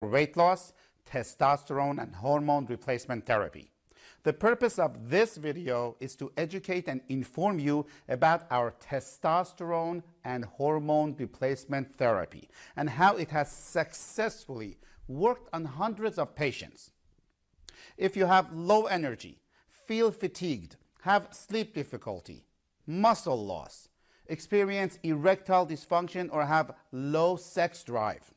weight loss, testosterone, and hormone replacement therapy. The purpose of this video is to educate and inform you about our testosterone and hormone replacement therapy and how it has successfully worked on hundreds of patients. If you have low energy, feel fatigued, have sleep difficulty, muscle loss, experience erectile dysfunction, or have low sex drive,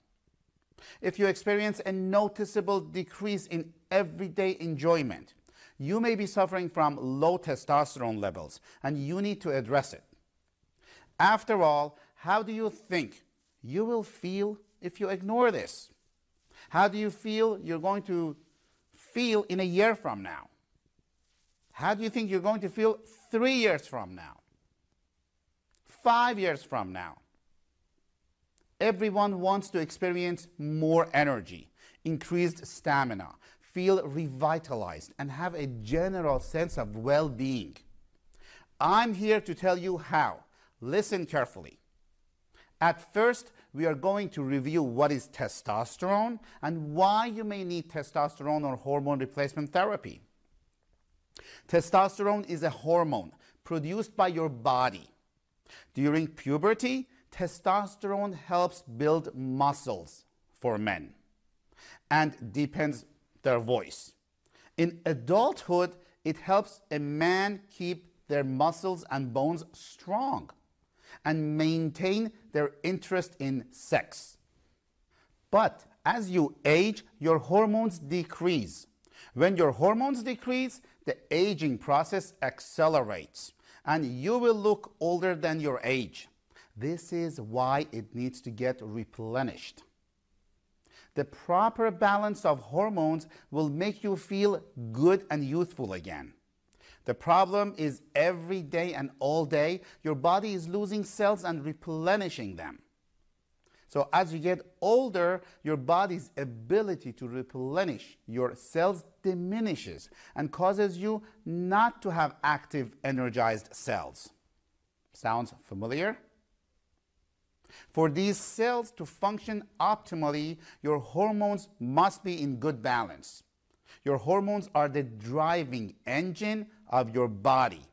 if you experience a noticeable decrease in everyday enjoyment, you may be suffering from low testosterone levels and you need to address it. After all, how do you think you will feel if you ignore this? How do you feel you're going to feel in a year from now? How do you think you're going to feel 3 years from now? 5 years from now? Everyone wants to experience more energy, increased stamina, feel revitalized, and have a general sense of well-being. I'm here to tell you how. Listen carefully. At first, we are going to review what is testosterone and why you may need testosterone or hormone replacement therapy. Testosterone is a hormone produced by your body. During puberty, testosterone helps build muscles for men and deepens their voice. In adulthood, it helps a man keep their muscles and bones strong and maintain their interest in sex. But as you age, your hormones decrease. When your hormones decrease, the aging process accelerates and you will look older than your age. This is why it needs to get replenished. The proper balance of hormones will make you feel good and youthful again. The problem is every day and all day, your body is losing cells and replenishing them. So as you get older, your body's ability to replenish your cells diminishes and causes you not to have active, energized cells. Sounds familiar? For these cells to function optimally, your hormones must be in good balance. Your hormones are the driving engine of your body,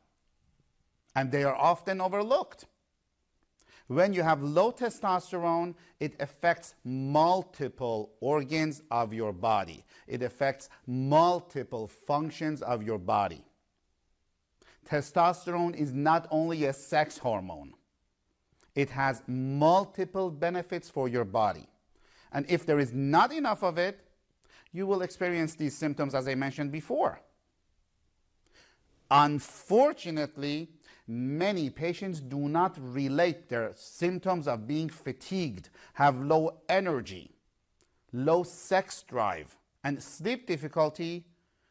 and they are often overlooked. When you have low testosterone, it affects multiple organs of your body. It affects multiple functions of your body. Testosterone is not only a sex hormone. It has multiple benefits for your body. And if there is not enough of it, you will experience these symptoms as I mentioned before. Unfortunately, many patients do not relate their symptoms of being fatigued, have low energy, low sex drive, and sleep difficulty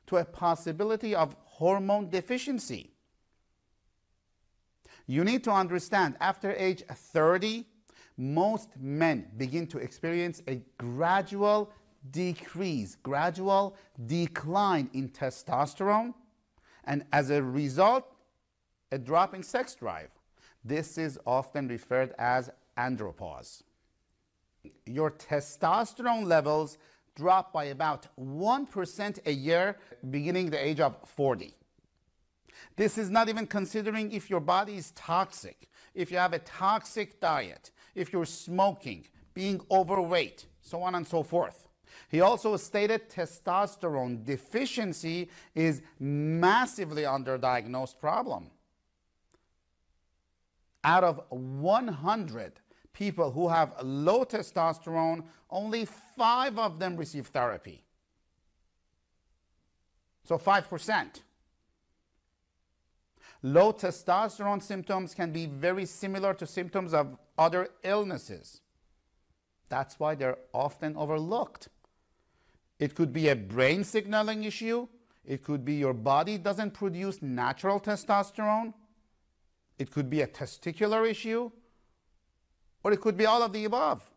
to a possibility of hormone deficiency. You need to understand, after age 30, most men begin to experience a gradual decrease, gradual decline in testosterone, and as a result, a drop in sex drive. This is often referred as andropause. Your testosterone levels drop by about 1% a year beginning the age of 40. This is not even considering if your body is toxic, if you have a toxic diet, if you're smoking, being overweight, so on and so forth. He also stated testosterone deficiency is massively underdiagnosed problem. Out of 100 people who have low testosterone, only 5 of them receive therapy. So 5%. Low testosterone symptoms can be very similar to symptoms of other illnesses. That's why they're often overlooked. It could be a brain signaling issue. It could be your body doesn't produce natural testosterone. It could be a testicular issue. Or it could be all of the above.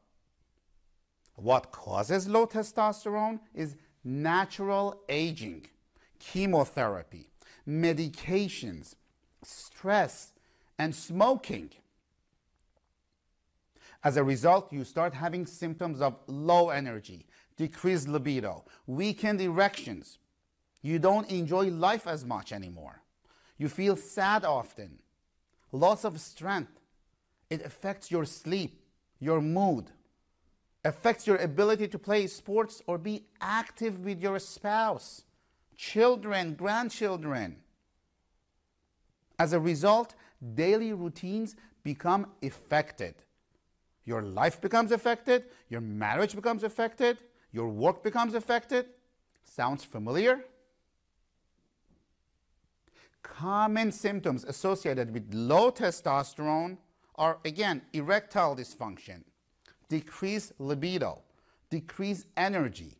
What causes low testosterone is natural aging, chemotherapy, medications, stress, and smoking. As a result, you start having symptoms of low energy, decreased libido, weakened erections. You don't enjoy life as much anymore. You feel sad often, loss of strength. It affects your sleep, your mood, affects your ability to play sports or be active with your spouse, children, grandchildren. As a result, daily routines become affected. Your life becomes affected, your marriage becomes affected, your work becomes affected. Sounds familiar? Common symptoms associated with low testosterone are, again, erectile dysfunction, decreased libido, decreased energy,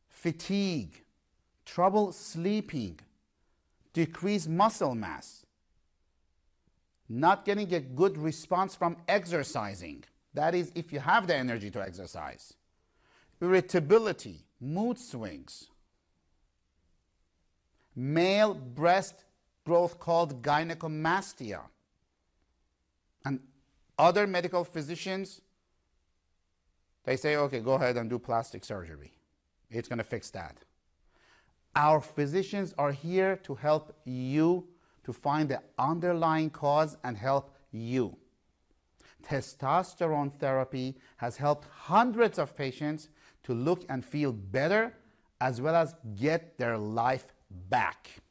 fatigue, trouble sleeping, decreased muscle mass, not getting a good response from exercising. That is, if you have the energy to exercise. Irritability, mood swings. Male breast growth called gynecomastia. And other medical physicians, they say, okay, go ahead and do plastic surgery. It's going to fix that. Our physicians are here to help you to find the underlying cause and help you. Testosterone therapy has helped hundreds of patients to look and feel better as well as get their life back.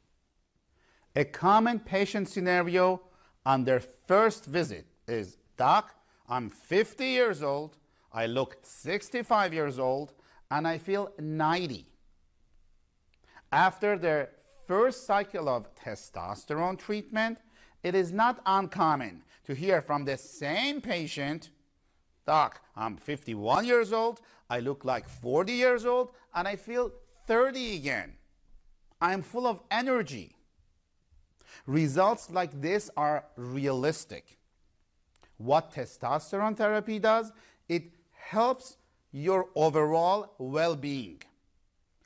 A common patient scenario on their first visit is, Doc, I'm 50 years old, I look 65 years old, and I feel 90. After their first cycle of testosterone treatment, it is not uncommon to hear from the same patient, Doc, I'm 51 years old, I look like 40 years old, and I feel 30 again. I'm full of energy. Results like this are realistic. What testosterone therapy does, it helps your overall well-being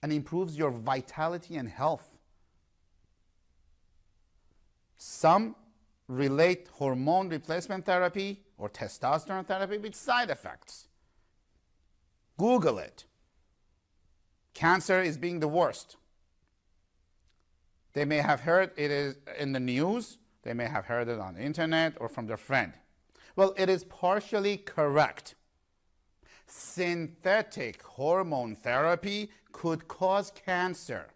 and improves your vitality and health. Some relate hormone replacement therapy or testosterone therapy with side effects. Google it. Cancer is being the worst. They may have heard it is in the news, they may have heard it on the internet or from their friend. Well, it is partially correct. Synthetic hormone therapy could cause cancer.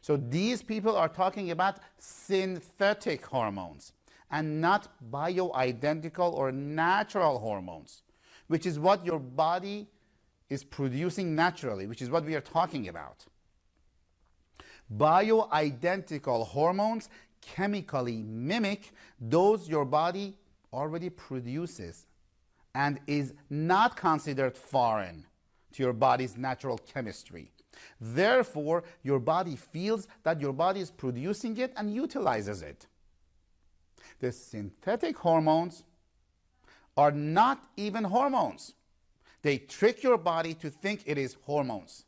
So these people are talking about synthetic hormones and not bioidentical or natural hormones, which is what your body is producing naturally, which is what we are talking about. Bioidentical hormones chemically mimic those your body already produces and is not considered foreign to your body's natural chemistry. Therefore, your body feels that your body is producing it and utilizes it. The synthetic hormones are not even hormones. They trick your body to think it is hormones.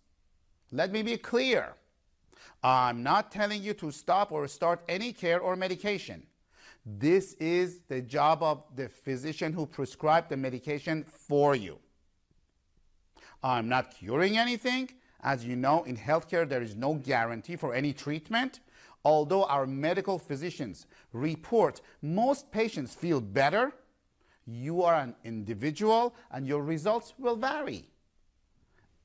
Let me be clear. I'm not telling you to stop or start any care or medication. This is the job of the physician who prescribed the medication for you. I'm not curing anything. As you know, in healthcare, there is no guarantee for any treatment. Although our medical physicians report most patients feel better, you are an individual and your results will vary.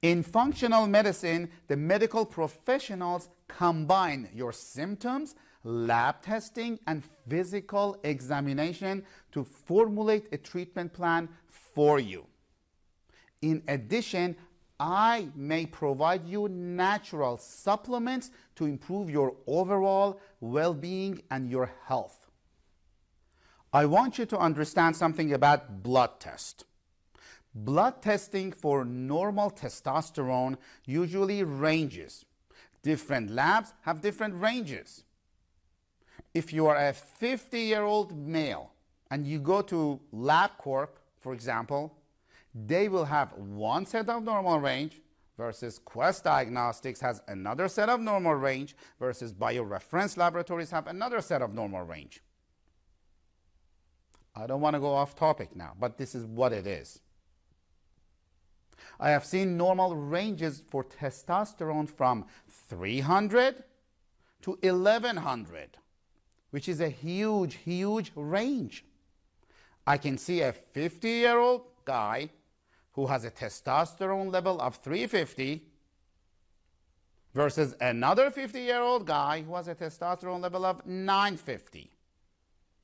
In functional medicine, the medical professionals combine your symptoms, lab testing, and physical examination to formulate a treatment plan for you. In addition, I may provide you natural supplements to improve your overall well-being and your health. I want you to understand something about blood test. Blood testing for normal testosterone usually ranges. Different labs have different ranges. If you are a 50-year-old male and you go to LabCorp, for example, they will have one set of normal range versus Quest Diagnostics has another set of normal range versus BioReference Laboratories have another set of normal range. I don't want to go off topic now, but this is what it is. I have seen normal ranges for testosterone from 300 to 1100, which is a huge, huge range. I can see a 50-year-old guy who has a testosterone level of 350 versus another 50-year-old guy who has a testosterone level of 950.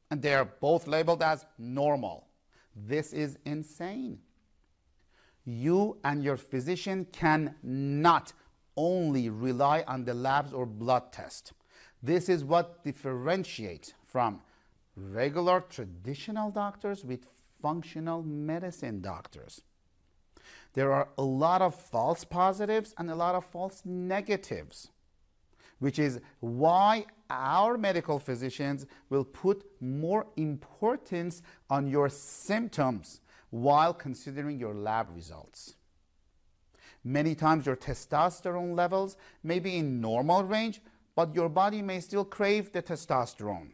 And they are both labeled as normal. This is insane. You and your physician cannot only rely on the labs or blood test. This is what differentiates from regular traditional doctors with functional medicine doctors. There are a lot of false positives and a lot of false negatives, which is why our medical physicians will put more importance on your symptoms while considering your lab results. Many times your testosterone levels may be in normal range, but your body may still crave the testosterone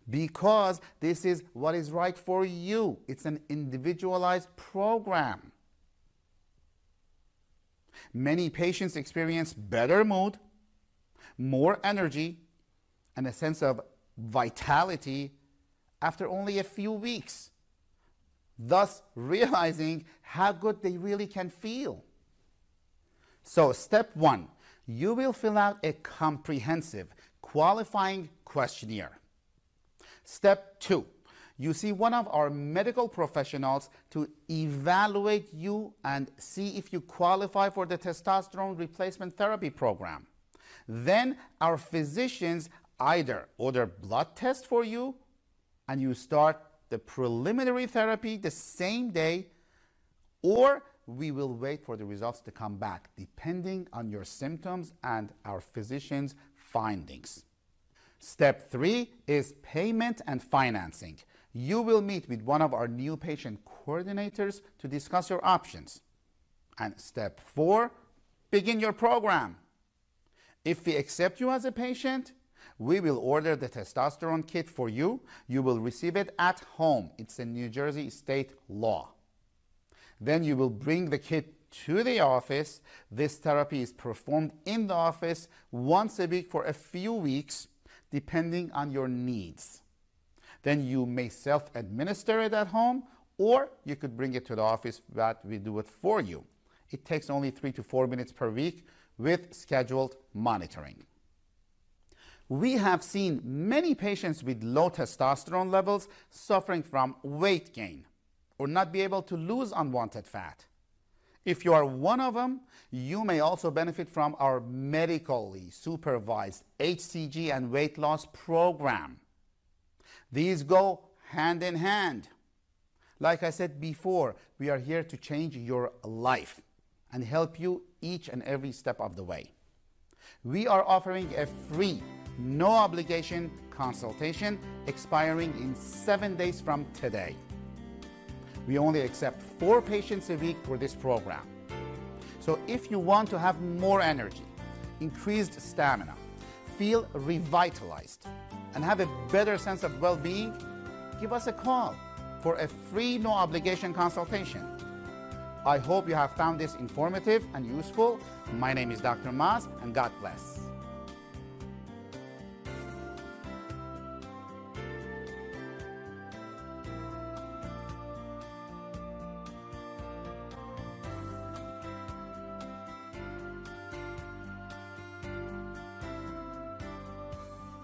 because this is what is right for you. It's an individualized program. Many patients experience better mood, more energy, and a sense of vitality after only a few weeks, thus realizing how good they really can feel. So step 1, you will fill out a comprehensive qualifying questionnaire. Step 2, you see one of our medical professionals to evaluate you and see if you qualify for the testosterone replacement therapy program. Then our physicians either order blood tests for you and you start the preliminary therapy the same day, or we will wait for the results to come back depending on your symptoms and our physician's findings. Step 3 is payment and financing. You will meet with one of our new patient coordinators to discuss your options. And step 4, begin your program. If we accept you as a patient, we will order the testosterone kit for you. You will receive it at home. It's a New Jersey state law. Then you will bring the kit to the office. This therapy is performed in the office once a week for a few weeks, depending on your needs. Then you may self-administer it at home, or you could bring it to the office, but we do it for you. It takes only 3 to 4 minutes per week with scheduled monitoring. We have seen many patients with low testosterone levels suffering from weight gain or not be able to lose unwanted fat. If you are one of them, you may also benefit from our medically supervised HCG and weight loss program. These go hand in hand. Like I said before, we are here to change your life and help you each and every step of the way. We are offering a free, no obligation consultation expiring in 7 days from today. We only accept 4 patients a week for this program. So if you want to have more energy, increased stamina, feel revitalized, and have a better sense of well-being, give us a call for a free, no obligation consultation. I hope you have found this informative and useful. My name is Dr. Maz, and God bless.